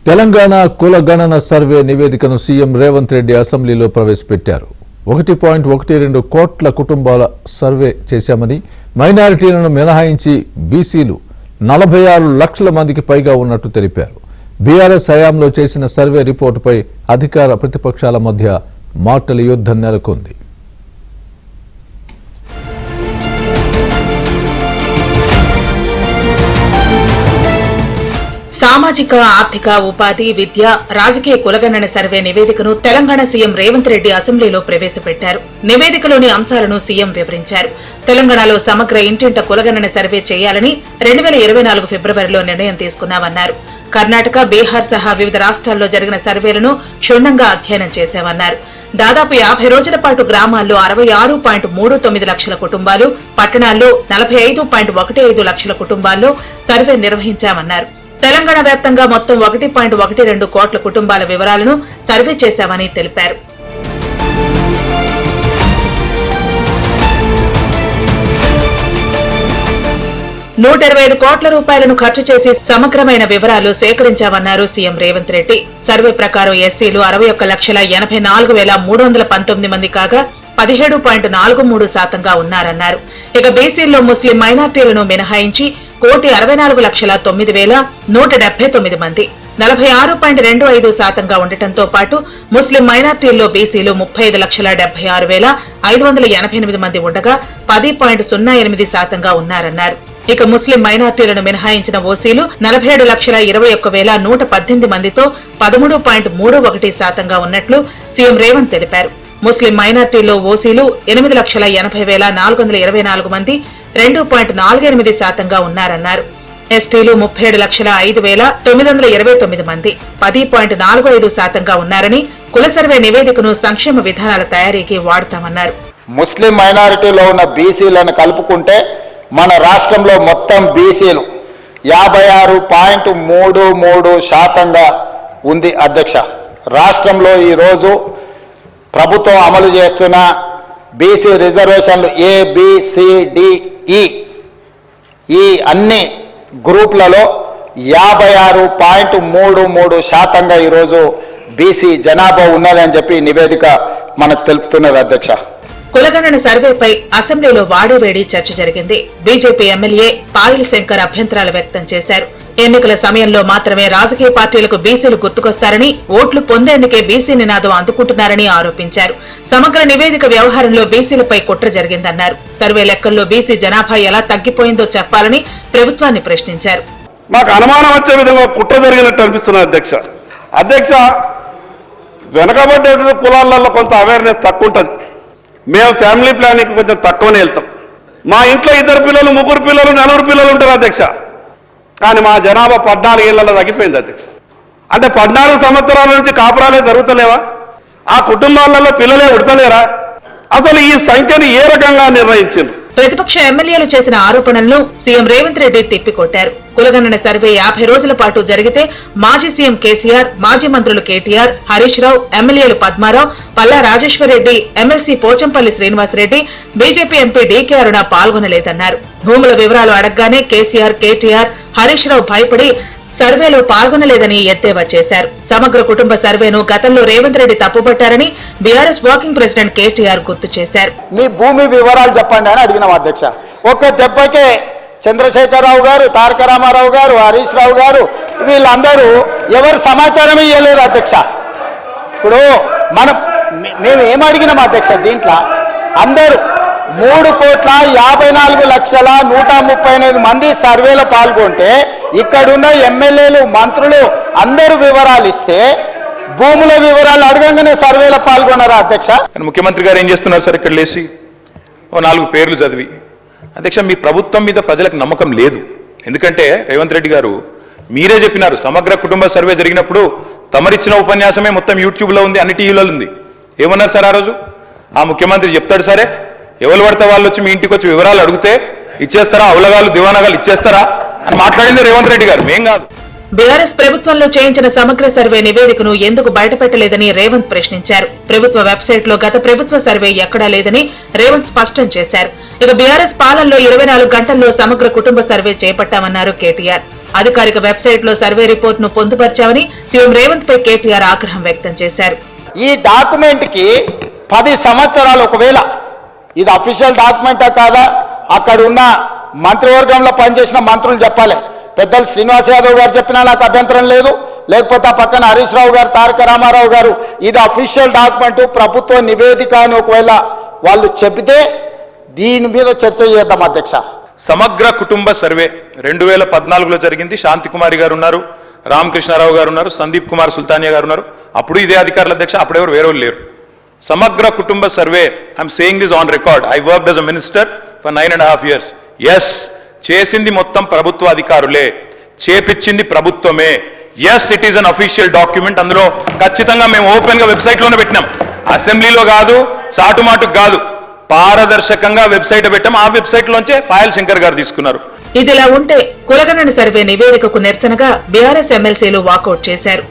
తెలంగాణ కుల గణన సర్వే నివేదికను సీఎం రేవంత్ రెడ్డి అసెంబ్లీలో ప్రవేశపెట్టారు. 1.12 కోట్ల కుటుంబాల సర్వే చేశామని, మైనారిటీలను మినహాయించి బీసీలు 46 లక్షల మందికి పైగా ఉన్నట్టు తెలిపారు. బీఆర్ఎస్ హయాంలో చేసిన సర్వే రిపోర్టుపై అధికార ప్రతిపక్షాల మధ్య మాటల యుద్ధం నెలకొంది. సామాజిక, ఆర్థిక, ఉపాధి, విద్య, రాజకీయ కులగణన సర్వే నివేదికను తెలంగాణ సీఎం రేవంత్ రెడ్డి అసెంబ్లీలో ప్రవేశపెట్టారు. నివేదికలోని అంశాలను సీఎం వివరించారు. తెలంగాణలో సమగ్ర ఇంటింట కులగణన సర్వే చేయాలని 2024 ఫిబ్రవరిలో నిర్ణయం తీసుకున్నామన్నారు. కర్ణాటక, బీహార్ సహా వివిధ రాష్ట్రాల్లో జరిగిన సర్వేలను క్షుణ్ణంగా అధ్యయనం చేశామన్నారు. దాదాపు 50 రోజుల పాటు గ్రామాల్లో 66.39 లక్షల కుటుంబాలు, పట్టణాల్లో 45.15 లక్షల కుటుంబాల్లో సర్వే నిర్వహించామన్నారు. తెలంగాణ వ్యాప్తంగా మొత్తం 1.12 కోట్ల కుటుంబాల వివరాలను సర్వే చేశామని తెలిపారు. ₹125 కోట్ల ఖర్చు చేసి సమగ్రమైన వివరాలు సేకరించామన్నారు సీఎం రేవంత్ రెడ్డి. సర్వే ప్రకారం ఎస్సీలు 61,84,319 మంది కాగా 17.43% ఉన్నారన్నారు. ఇక బీసీల్లో ముస్లిం మైనార్టీలను మినహాయించి 1,64,09,179 మంది 46.25% ఉండటంతో పాటు ముస్లిం మైనార్టీల్లో బీసీలు 35,76,588 మంది ఉండగా 10.08% ఉన్నారన్నారు. ఇక ముస్లిం మైనార్టీలను మినహాయించిన ఓసీలు 47,21,118 మందితో 13.31% ఉన్నట్లు సీఎం రేవంత్ తెలిపారు. ముస్లిం మైనార్టీల్లో ఓసీలు 8,80,424 మంది 2.48% ఉన్నారన్నారు. ఎస్టీలు 37,05,929 మంది 10.45% ఉన్నారని, కుల సర్వే నివేదికను సంక్షేమ విధానాల తయారీకి వాడతామన్నారు. ముస్లిం మైనారిటీలో ఉన్న బీసీలను కలుపుకుంటే మన రాష్ట్రంలో మొత్తం బీసీలు 56.33% ఉంది అధ్యక్ష. రాష్ట్రంలో ఈరోజు ప్రభుత్వం అమలు చేస్తున్న బీసీ రిజర్వేషన్లు ABCDE ఈ అన్ని గ్రూపులలో 56.33% ఈరోజు బీసీ జనాభా ఉన్నదని చెప్పి నివేదిక మనకు తెలుపుతున్నది అధ్యక్ష. కులగణన సర్వేపై అసెంబ్లీలో వాడివేడి చర్చ జరిగింది. బీజేపీ ఎమ్మెల్యే పాయల్ శంకర్ అభ్యంతరాలు వ్యక్తం చేశారు. ఎన్నికల సమయంలో మాత్రమే రాజకీయ పార్టీలకు బీసీలు గుర్తుకొస్తారని, ఓట్లు పొందేందుకే బీసీ నినాదం అందుకుంటున్నారని ఆరోపించారు. సమగ్ర నివేదిక వ్యవహారంలో బీసీలపై కుట్ర జరిగిందన్నారు. సర్వే లెక్కల్లో బీసీ జనాభా ఎలా తగ్గిపోయిందో చెప్పాలని ప్రభుత్వాన్ని ప్రశ్నించారు. మాకు అనుమానం వచ్చే విధంగా కుట్ర జరిగినట్టు అనిపిస్తున్నది అధ్యక్ష. వెనకబడ్డ కులాలలో కొంత అవేర్నెస్ తక్కువ ఉంటుంది. మేము ఫ్యామిలీ ప్లానింగ్ కొంచెం తక్కువనే వెళ్తాం. మా ఇంట్లో 2 పిల్లలు, 3 పిల్లలు, 4 పిల్లలు ఉంటారు అధ్యక్ష. కానీ మా జనాభా 14 ఏళ్లలో తగ్గిపోయింది అధ్యక్ష. అంటే 14 సంవత్సరాల నుంచి కాపురాలే జరుగుతలేవా? ఆ కుటుంబాలలో పిల్లలే ఉడతలేరా? అసలు ఈ సంఖ్యను ఏ రకంగా నిర్ణయించారు? ప్రతిపక్ష ఎమ్మెల్యేలు చేసిన ఆరోపణలను సీఎం రేవంత్ రెడ్డి తిప్పికొట్టారు. కులగణన సర్వే 50 రోజుల పాటు జరిగితే మాజీ సీఎం కేసీఆర్, మాజీ మంత్రులు కేటీఆర్, హరీష్ రావు, ఎమ్మెల్యేలు Padmarao, Palla Rajeshwar Reddy, MLC Pochampalli Srinivas Reddy, BJP MP DK Aruna పాల్గొనలేదన్నారు. భూముల వివరాలు అడగగానే కేసీఆర్, కేటీఆర్, హరీష్ రావు భయపడి సర్వేలో పాల్గొనలేదని ఎద్దేవా చేశారు. సమగ్ర కుటుంబ సర్వేను గతంలో రేవంత్ రెడ్డి తప్పుపట్టారని బీఆర్ఎస్ వర్కింగ్ ప్రెసిడెంట్ కేటీఆర్ గుర్తు చేశారు. నీ భూమి వివరాలు చెప్పండి అని అడిగినాం అధ్యక్ష. ఒక్క దెబ్బకే చంద్రశేఖరరావు గారు, తారక రామారావు గారు, హరీష్ రావు గారు వీళ్ళందరూ ఎవరు సమాచారమే ఇవ్వలేరు అధ్యక్ష. ఇప్పుడు మేము ఏమడిగినాం అధ్యక్ష, దీంట్లో అందరూ 3,54,138 మంది సర్వేలో పాల్గొంటే ఇక్కడున్న ఎమ్మెల్యేలు, మంత్రులు అందరూ వివరాలు ఇస్తే భూముల వివరాలు అడగంగానే సర్వేలో పాల్గొన్నారా అధ్యక్ష? ముఖ్యమంత్రి గారు ఏం చేస్తున్నారు సార్? ఇక్కడ లేచి 4 పేర్లు చదివి, అధ్యక్ష మీ ప్రభుత్వం మీద ప్రజలకు నమ్మకం లేదు. ఎందుకంటే రేవంత్ రెడ్డి గారు మీరే చెప్పినారు, సమగ్ర కుటుంబ సర్వే జరిగినప్పుడు తమరిచ్చిన ఉపన్యాసమే మొత్తం యూట్యూబ్లో ఉంది, అన్ని టీవీలలో ఉంది. ఏమన్నారు సార్ ఆ రోజు? ఆ ముఖ్యమంత్రి చెప్తాడు, సరే ఎవరు పడితే వాళ్ళు వచ్చి మీ ఇంటికి వచ్చి వివరాలు అడిగితే ఇచ్చేస్తారా, అవలగాలు దివానగాలు ఇచ్చేస్తారా అని మాట్లాడింది రేవంత్ రెడ్డి గారు, మేం కాదు. బీఆర్ఎస్ ప్రభుత్వంలో చేయించిన సమగ్ర సర్వే నివేదికను ఎందుకు బయటపెట్టలేదని రేవంత్ ప్రశ్నించారు. ప్రభుత్వ వెబ్సైట్ లో గత ప్రభుత్వ సర్వే ఎక్కడా లేదని రేవంత్ స్పష్టం చేశారు. ఇక బీఆర్ఎస్ పాలనలో 24 గంటల్లో సమగ్ర కుటుంబ సర్వే చేపట్టామన్నారు కేటీఆర్. అధికారిక వెబ్సైట్ లో సర్వే రిపోర్ట్ ను పొందుపరిచామని సీఎం రేవంత్ పై కేటీఆర్ ఆగ్రహం వ్యక్తం చేశారు. ఈ డాక్యుమెంట్ కి 10 సంవత్సరాలు, ఒకవేళ ఇది అఫీషియల్ డాక్యుమెంటా కాదా అక్కడ ఉన్న మంత్రివర్గంలో పనిచేసిన మంత్రులు చెప్పాలి. పెద్దలు శ్రీనివాస్ యాదవ్ గారు చెప్పినా నాకు అభ్యంతరం లేదు, లేకపోతే ఆ పక్కన హరీష్ రావు గారు, తారక రామారావు గారు ఇది అఫీషియల్ డాక్యుమెంట్, ప్రభుత్వ నివేదిక అని ఒకవేళ వాళ్ళు చెబితే దీని మీద చర్చ చేద్దాం అధ్యక్ష. సమగ్ర కుటుంబ సర్వే 2014లో జరిగింది. శాంతికుమారి గారు ఉన్నారు, రామకృష్ణారావు గారు ఉన్నారు, సందీప్ కుమార్ సుల్తానియా గారు ఉన్నారు. అప్పుడు ఇదే అధికారుల అధ్యక్ష, అప్పుడెవరు వేరే లేరు. సమగ్ర కుటుంబ survey, I'm saying this on record, I worked as a minister for 9.5 years. Yes, చేసింది మొత్తం ప్రభుత్వ అధికారులే, చేపించింది ప్రభుత్వమే. Yes, it is an official document. అందులో ఖచ్చితంగా మేము ఓపెన్ గా వెబ్సైట్ లోనే పెట్టినాం, అసెంబ్లీలో కాదు, చాటుమాటుకు కాదు, పారదర్శకంగా వెబ్సైట్ పెట్టాం. ఆ వెబ్సైట్ లోంచే పాయల్ శంకర్ గారు తీసుకున్నారు. ఇదిలా ఉంటే కులగణన సర్వే నివేదికకు నిరసనగా బీఆర్ఎస్ ఎమ్మెల్సీలు వాకౌట్ చేశారు.